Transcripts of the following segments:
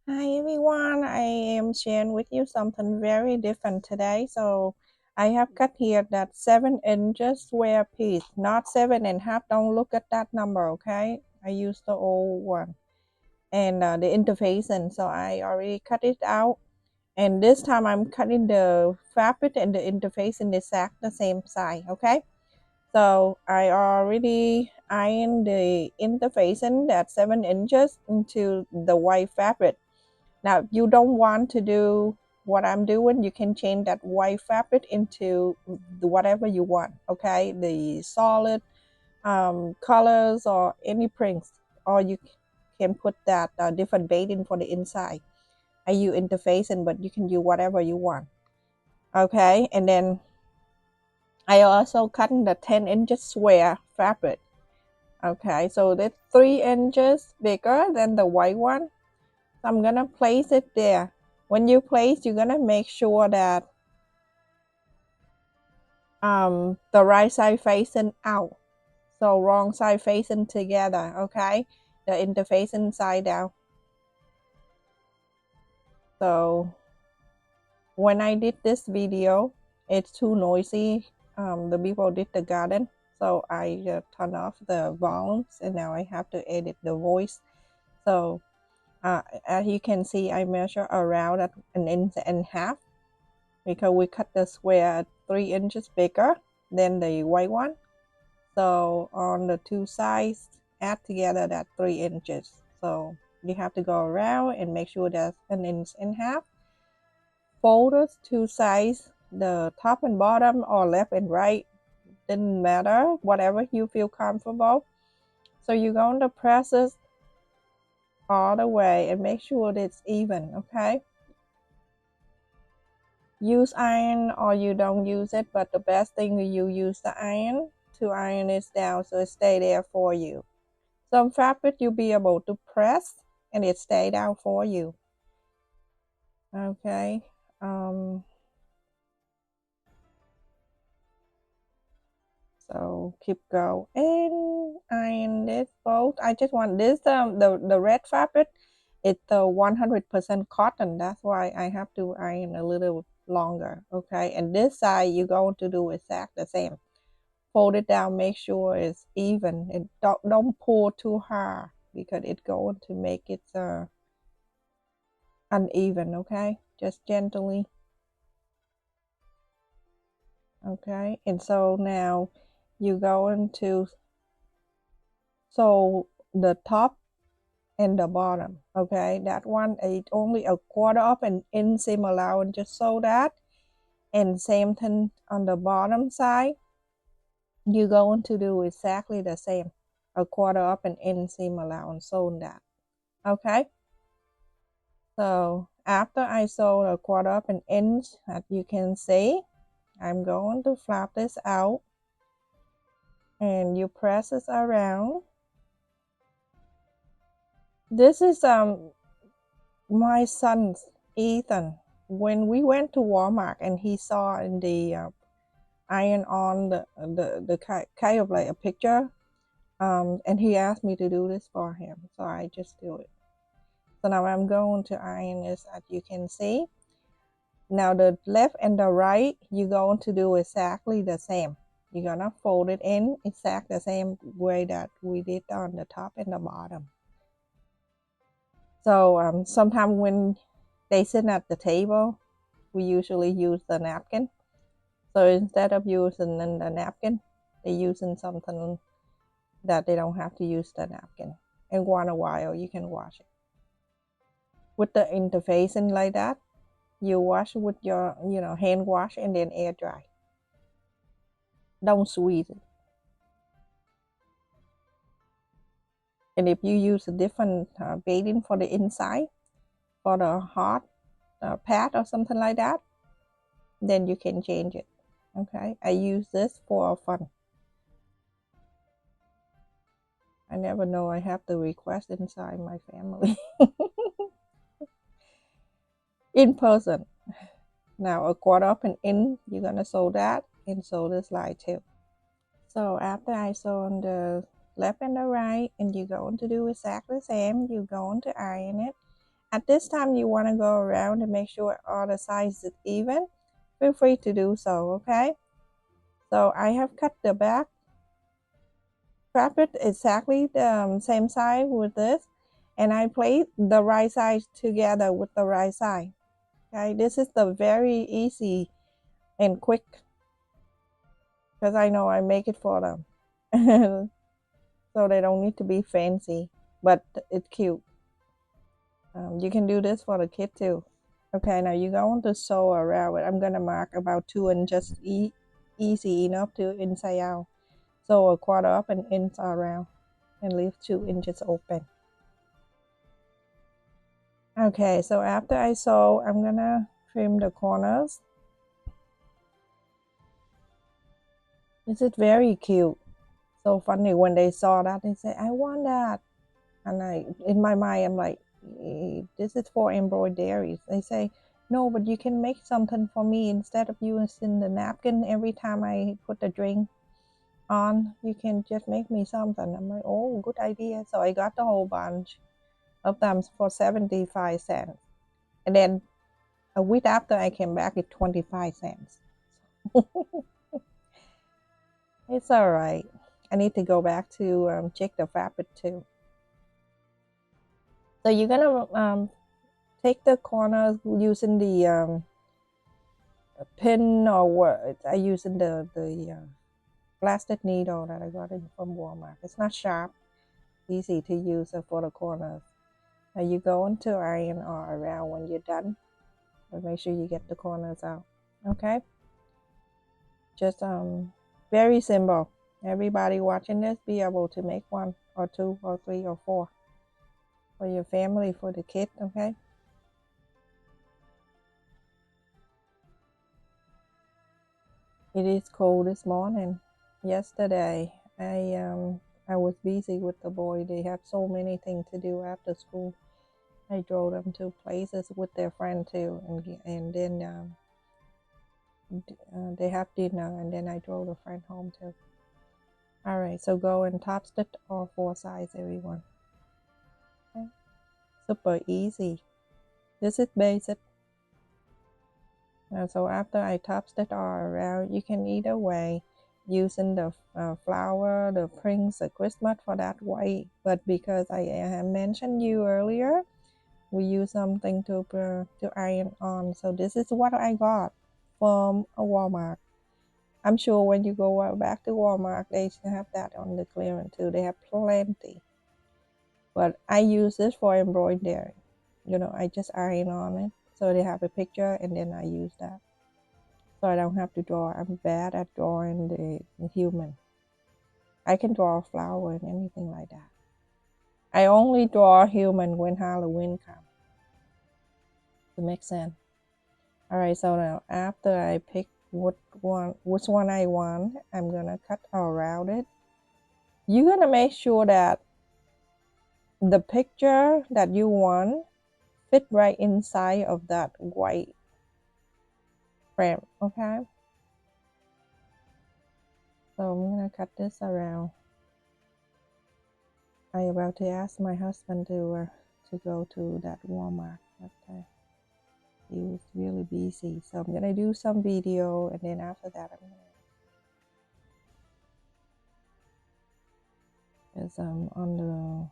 Hi everyone, I am sharing with you something very different today. So I have cut here that 7 inches square piece, not 7.5. Don't look at that number, okay? I used the old one and the interfacing. So I already cut it out. And this time I'm cutting the fabric and the interfacing exact the same size, okay? So I already ironed the interfacing that 7 inches into the white fabric. Now, if you don't want to do what I'm doing, you can change that white fabric into whatever you want, okay? The solid colors or any prints, or you can put that different baiting for the inside. I use interfacing, but you can use whatever you want, okay? And then I also cut the 10 inches square fabric, okay? So that's 3 inches bigger than the white one. So I'm gonna place it there. When you place, you're gonna make sure that the right side facing out, so wrong side facing together, okay? The interfacing side down. So when I did this video, it's too noisy. The people did the garden, so I turn off the volumes, and now I have to edit the voice. So as you can see, I measure around at 1.5 inches because we cut the square 3 inches bigger than the white one. So on the two sides, add together that 3 inches. So you have to go around and make sure that's 1.5 inches. Fold the two sides, the top and bottom, or left and right, didn't matter, whatever you feel comfortable. So you're going to press it all the way and make sure that it's even, okay? Use iron or you don't use it, but the best thing is you use the iron to iron it down so it stay there for you. Some fabric you'll be able to press and it stay down for you, okay? So keep going and iron this both. I just want this the red fabric, it's the 100% cotton. That's why I have to iron a little longer, okay? And this side you're going to do exactly the same. Fold it down, make sure it's even, and don't pull too hard because it's going to make it uneven, okay? Just gently. Okay, and so now you go into so the top and the bottom, okay? That one is only a quarter of an inseam allowance, just so that. And same thing on the bottom side, you're going to do exactly the same, a quarter of an inseam allowance, so that, okay? So after I sewed a quarter of an inch, as you can see, I'm going to flap this out and you press this around. This is my son's Ethan. When we went to Walmart and he saw in the iron on the kind of like a picture, and he asked me to do this for him, so I just do it. So now I'm going to iron this, as you can see. Now the left and the right, you're going to do exactly the same. You're gonna fold it in exactly the same way that we did on the top and the bottom. So sometimes when they sit at the table, we usually use the napkin. So instead of using the napkin, they're using something that they don't have to use the napkin. And once in a while, you can wash it. With the interfacing like that, you wash with your, hand wash and then air dry. Don't squeeze it. And if you use a different beading for the inside, for the hot pad or something like that, then you can change it. Okay, I use this for fun. I never know I have to request inside my family. In person. Now a quarter of an inch, you're gonna sew that and sew this line too. So after I sew on the left and the right, and you're going to do exactly the same, you're going to iron it. At this time, you want to go around and make sure all the sides is even. Feel free to do so, okay? So I have cut the back fabric exactly the same size with this, and I placed the right side together with the right side. Okay, this is the very easy and quick, because I know I make it for them. So they don't need to be fancy, but it's cute. You can do this for the kid too. Okay, now you're going to sew around it. I'm gonna mark about 2 inches easy enough to inside out. Sew a quarter up and inch around and leave 2 inches open. Okay, so after I sew, I'm gonna trim the corners. This is very cute. So funny when they saw that, they say, I want that. And in my mind, I'm like, this is for embroideries. They say, no, but you can make something for me instead of using the napkin every time I put the drink on. You can just make me something. I'm like, oh, good idea. So I got the whole bunch of them for 75 cents. And then a week after I came back, it's 25 cents. It's all right. I need to go back to check the fabric too. So you're gonna take the corners using the pin, or what I using the plastic needle that I got in from Walmart. It's not sharp, easy to use for the corners. Now you go into iron or around when you're done, but make sure you get the corners out. Okay, just very simple. Everybody watching this be able to make 1 or 2 or 3 or 4 for your family, for the kid. Okay. It is cold this morning. Yesterday, I was busy with the boy. They have so many things to do after school. I drove them to places with their friend too, and then they have dinner, and then I drove a friend home too. All right, so go and top stitch all 4 sides, everyone. Okay. Super easy. This is basic. So after I top stitch all around, you can either way using the flower, the Prince, the Christmas for that white, but because I mentioned you earlier, we use something to iron on. So this is what I got from a Walmart. I'm sure when you go back to Walmart, they have that on the clearance too. They have plenty. But I use this for embroidery. You know, I just iron on it. So they have a picture, and then I use that. So I don't have to draw. I'm bad at drawing the human. I can draw a flower and anything like that. I only draw a human when Halloween comes. To make sense. All right, so now after I pick which one I want, I'm gonna cut around it. You're gonna make sure that the picture that you want fit right inside of that white frame, okay? So I'm gonna cut this around. I'm about to ask my husband to go to that Walmart, but he was really busy. So I'm gonna do some video, and then after that I'm gonna, because on the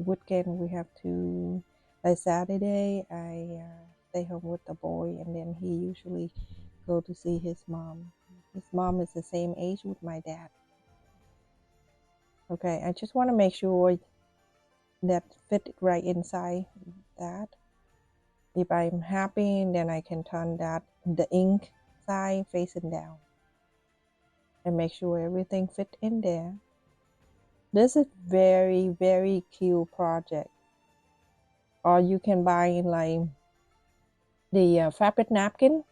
weekend we have to, like Saturday I stay home with the boy, and then he usually go to see his mom. His mom is the same age with my dad. Okay, I just want to make sure that fit right inside that. If I'm happy, then I can turn that the ink side facing down and make sure everything fit in there. This is very, very cute project. Or you can buy in like the fabric napkin,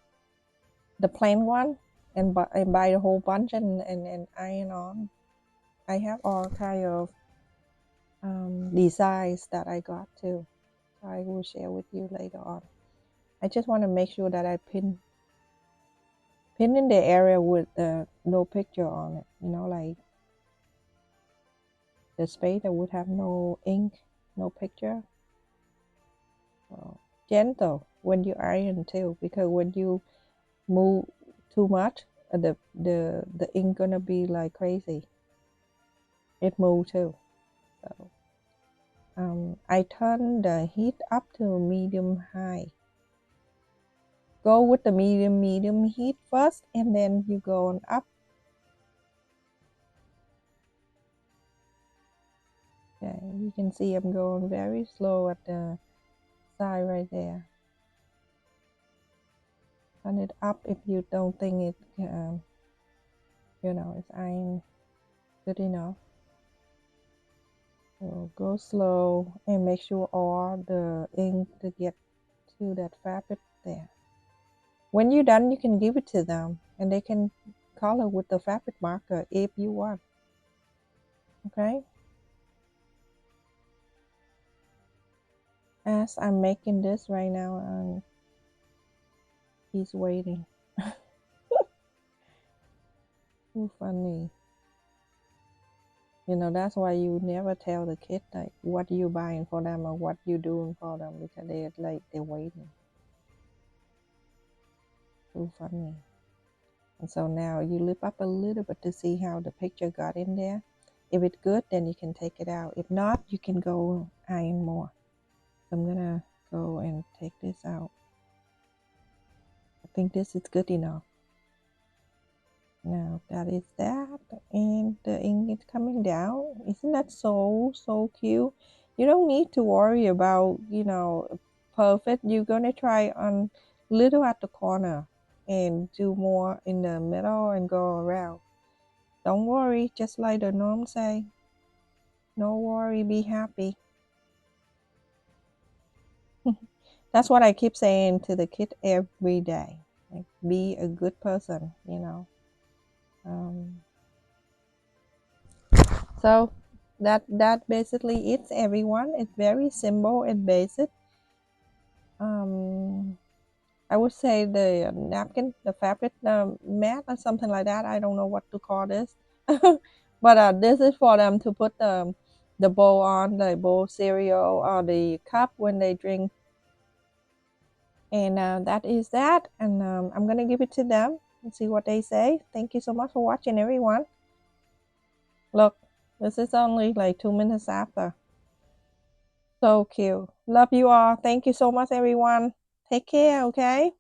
the plain one, and buy the whole bunch and iron on. I have all kind of designs that I got too. So I will share with you later on. I just want to make sure that I pin in the area with no picture on it. You know, like the space that would have no ink, no picture. So gentle when you iron too, because when you move too much, the ink gonna be like crazy. It move too. So I turn the heat up to medium high. Go with the medium heat first, and then you go on up. Okay, you can see I'm going very slow at the side right there. Turn it up if you don't think it, it's iron good enough. So go slow and make sure all the ink to get to that fabric there. When you're done, you can give it to them and they can color with the fabric marker if you want. Okay? As I'm making this right now, he's waiting. Too funny. That's why you never tell the kid like what you buying for them or what you doing for them, because they're waiting. Too funny. And so now you lift up a little bit to see how the picture got in there. If it's good, then you can take it out. If not, you can go iron more. So I'm gonna go and take this out. I think this is good enough. Now that is that, and the ink is coming down. Isn't that so cute? You don't need to worry about perfect. You're gonna try on little at the corner and do more in the middle and go around. Don't worry, just like the norm say. No worry, be happy. That's what I keep saying to the kid every day. Like, be a good person, So that basically it's everyone. It's very simple and basic. I would say the napkin, the fabric mat or something like that. I don't know what to call this, but this is for them to put the bowl on, the bowl cereal or the cup when they drink. And that is that. And I'm gonna give it to them and see what they say. Thank you so much for watching, everyone. Look, this is only like 2 minutes after. So cute. Love you all. Thank you so much, everyone. Take care, okay?